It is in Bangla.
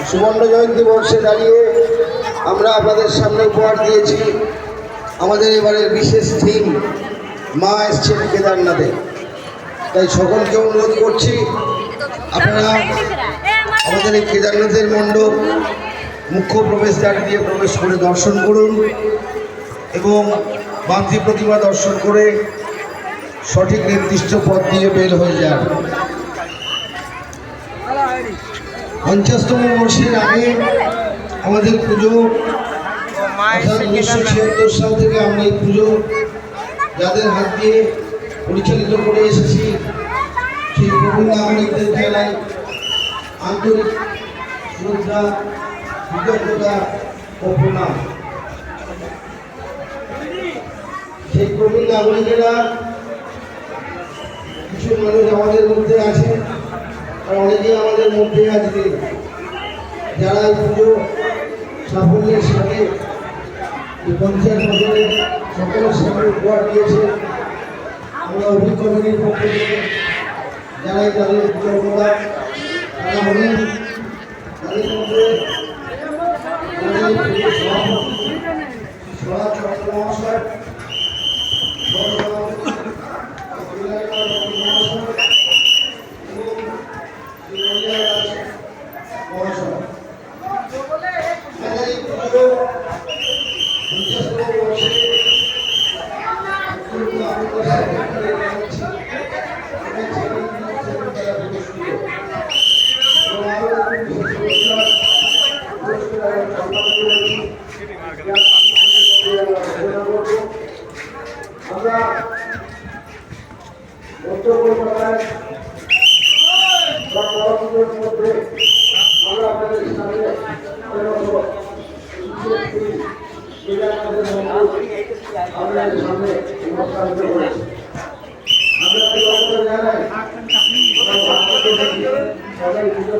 সুবর্ণ জয়ন্তী বর্ষে দাঁড়িয়ে আমরা আপনাদের সামনে উপহার দিয়েছি আমাদের এবারের বিশেষ থিম মা এসছেন কেদারনাথে। তাই সকলকে অনুরোধ করছি আপনারা আমাদের এই কেদারনাথের মণ্ডপ মুখ্য প্রবেশদ্বার দিয়ে প্রবেশ করে দর্শন করুন এবং মাতৃ প্রতিমা দর্শন করে সঠিক নির্দিষ্ট পথ দিয়ে বের হয়ে যান। 50তম বর্ষের আগে আমাদের পুজো 1976 সাল থেকে আমরা এই পুজো যাদের হাত দিয়ে পরিচালিত করে এসেছি সেই প্রবীণ নাগরিকদের জানাই আন্তরিক শ্রদ্ধা, কৃতজ্ঞতা ও প্রণাম। সেই প্রবীণ নাগরিকেরা কিছু মানুষ আমাদের মধ্যে আছে আর অনেকেই আমাদের মধ্যে আজকে যারা এই পুজো সাফল্যের সাথে 50 বছরে সকলের সামনে উপহার দিয়েছে। আমরা অভিজ্ঞতার পক্ষ থেকে যারাই তাদের কৃতজ্ঞতা তারা হলেন তাদের মধ্যে স্বরাজ চন্দ্র মহাশয়, আমরা উত্তর কলকাতায় মধ্যে আমরা আপনাদের সামনে আপনাদের সামনে নমস্কার করেছি। আমরা জানাই সবাই পুজো